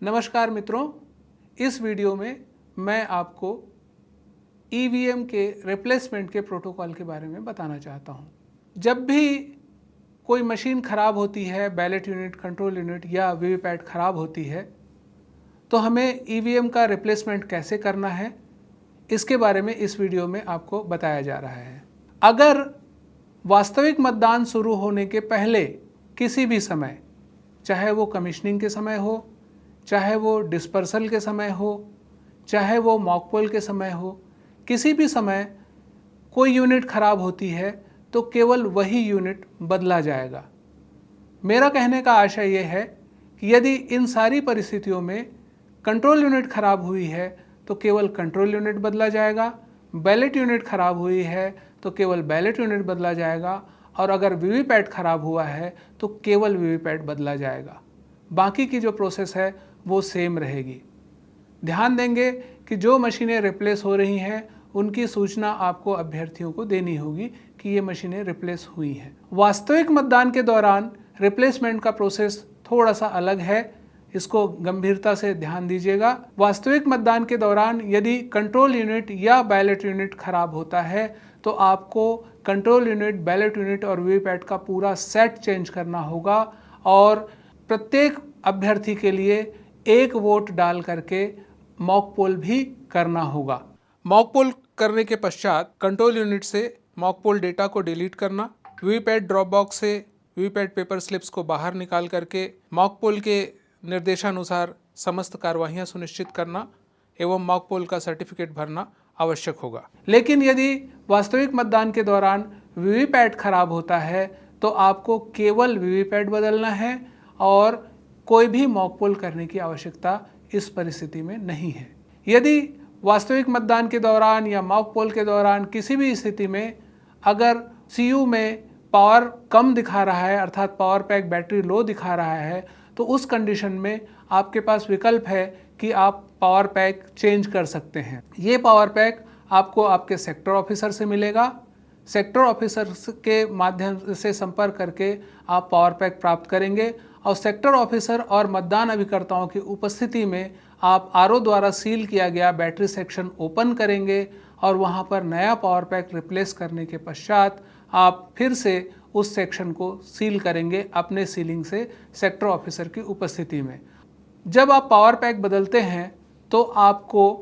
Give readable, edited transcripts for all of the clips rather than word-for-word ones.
नमस्कार मित्रों, इस वीडियो में मैं आपको ईवीएम के रिप्लेसमेंट के प्रोटोकॉल के बारे में बताना चाहता हूं। जब भी कोई मशीन ख़राब होती है, बैलेट यूनिट, कंट्रोल यूनिट या वीवीपैट ख़राब होती है, तो हमें ईवीएम का रिप्लेसमेंट कैसे करना है, इसके बारे में इस वीडियो में आपको बताया जा रहा है। अगर वास्तविक मतदान शुरू होने के पहले किसी भी समय, चाहे वो कमीशनिंग के समय हो, चाहे वो डिस्पर्सल के समय हो, चाहे वो मॉक पोल के समय हो, किसी भी समय कोई यूनिट खराब होती है तो केवल वही यूनिट बदला जाएगा। मेरा कहने का आशय यह है कि यदि इन सारी परिस्थितियों में कंट्रोल यूनिट खराब हुई है तो केवल कंट्रोल यूनिट बदला जाएगा, बैलेट यूनिट खराब हुई है तो केवल बैलेट यूनिट बदला जाएगा, और अगर वीवीपैट खराब हुआ है तो केवल वीवीपैट बदला जाएगा। बाकी की जो प्रोसेस है वो सेम रहेगी। ध्यान देंगे कि जो मशीनें रिप्लेस हो रही हैं उनकी सूचना आपको अभ्यर्थियों को देनी होगी कि ये मशीनें रिप्लेस हुई हैं। वास्तविक मतदान के दौरान रिप्लेसमेंट का प्रोसेस थोड़ा सा अलग है, इसको गंभीरता से ध्यान दीजिएगा। वास्तविक मतदान के दौरान यदि कंट्रोल यूनिट या बैलेट यूनिट खराब होता है तो आपको कंट्रोल यूनिट, बैलेट यूनिट और वीवीपैट का पूरा सेट चेंज करना होगा, और प्रत्येक अभ्यर्थी के लिए एक वोट डाल करके मॉक पोल भी करना होगा। मॉक पोल करने के पश्चात कंट्रोल यूनिट से मॉक पोल डेटा को डिलीट करना, वीवीपैट ड्रॉप बॉक्स से वीवीपैट पेपर स्लिप्स को बाहर निकाल करके मॉक पोल के निर्देशानुसार समस्त कार्यवाहियां सुनिश्चित करना एवं मॉक पोल का सर्टिफिकेट भरना आवश्यक होगा। लेकिन यदि वास्तविक मतदान के दौरान वीवीपैट खराब होता है तो आपको केवल वीवीपैट बदलना है और कोई भी मॉक पोल करने की आवश्यकता इस परिस्थिति में नहीं है। यदि वास्तविक मतदान के दौरान या मॉक पोल के दौरान किसी भी स्थिति में अगर सीयू में पावर कम दिखा रहा है, अर्थात पावर पैक बैटरी लो दिखा रहा है, तो उस कंडीशन में आपके पास विकल्प है कि आप पावर पैक चेंज कर सकते हैं। ये पावर पैक आपको आपके सेक्टर ऑफिसर से मिलेगा। सेक्टर ऑफिसर के माध्यम से संपर्क करके आप पावर पैक प्राप्त करेंगे और सेक्टर ऑफिसर और मतदान अभिकर्ताओं की उपस्थिति में आप आरओ द्वारा सील किया गया बैटरी सेक्शन ओपन करेंगे और वहां पर नया पावर पैक रिप्लेस करने के पश्चात आप फिर से उस सेक्शन को सील करेंगे अपने सीलिंग से सेक्टर ऑफिसर की उपस्थिति में। जब आप पावर पैक बदलते हैं तो आपको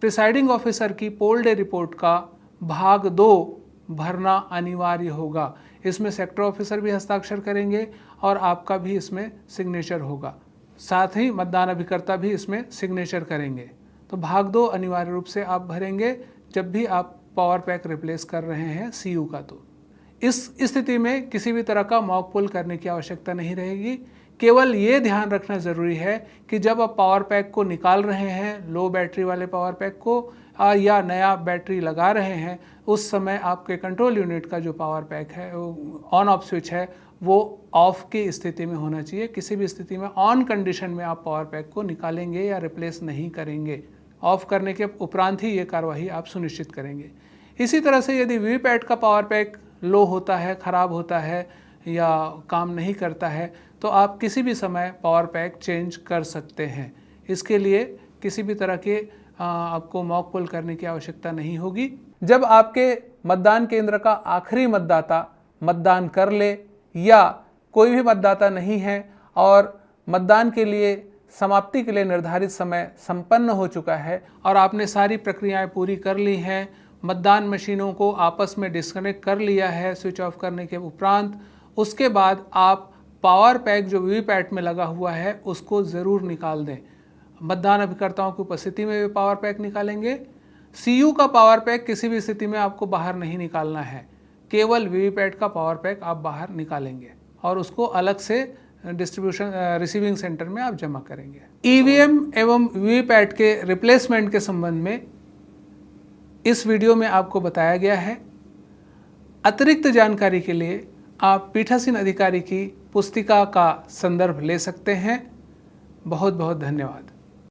प्रिसाइडिंग ऑफिसर की पोल डे रिपोर्ट का भाग 2 भरना अनिवार्य होगा। इसमें सेक्टर ऑफिसर भी हस्ताक्षर करेंगे और आपका भी इसमें सिग्नेचर होगा, साथ ही मतदान अभिकर्ता भी इसमें सिग्नेचर करेंगे। तो भाग 2 अनिवार्य रूप से आप भरेंगे जब भी आप पावर पैक रिप्लेस कर रहे हैं सीयू का। तो इस स्थिति में किसी भी तरह का मॉक पोल करने की आवश्यकता नहीं रहेगी। केवल ये ध्यान रखना ज़रूरी है कि जब आप पावर पैक को निकाल रहे हैं, लो बैटरी वाले पावर पैक को या नया बैटरी लगा रहे हैं, उस समय आपके कंट्रोल यूनिट का जो पावर पैक है, ऑन ऑफ स्विच है, वो ऑफ की स्थिति में होना चाहिए। किसी भी स्थिति में ऑन कंडीशन में आप पावर पैक को निकालेंगे या रिप्लेस नहीं करेंगे। ऑफ करने के उपरांत ही ये कार्यवाही आप सुनिश्चित करेंगे। इसी तरह से यदि वीवीपैट का पावर पैक लो होता है, ख़राब होता है या काम नहीं करता है, तो आप किसी भी समय पावर पैक चेंज कर सकते हैं। इसके लिए किसी भी तरह के आपको मॉक पोल करने की आवश्यकता नहीं होगी। जब आपके मतदान केंद्र का आखिरी मतदाता मतदान कर ले या कोई भी मतदाता नहीं है और मतदान के लिए समाप्ति के लिए निर्धारित समय संपन्न हो चुका है और आपने सारी प्रक्रियाएं पूरी कर ली हैं, मतदान मशीनों को आपस में डिस्कनेक्ट कर लिया है स्विच ऑफ करने के उपरांत, उसके बाद आप पावर पैक जो वीवीपैट में लगा हुआ है उसको ज़रूर निकाल दें। मतदान अभिकर्ताओं की उपस्थिति में भी पावर पैक निकालेंगे। सीयू का पावर पैक किसी भी स्थिति में आपको बाहर नहीं निकालना है, केवल वीवीपैट का पावर पैक आप बाहर निकालेंगे और उसको अलग से डिस्ट्रीब्यूशन रिसीविंग सेंटर में आप जमा करेंगे। ईवीएम एवं वीवीपैट के रिप्लेसमेंट के संबंध में इस वीडियो में आपको बताया गया है। अतिरिक्त जानकारी के लिए आप पीठासीन अधिकारी की पुस्तिका का संदर्भ ले सकते हैं। बहुत बहुत धन्यवाद।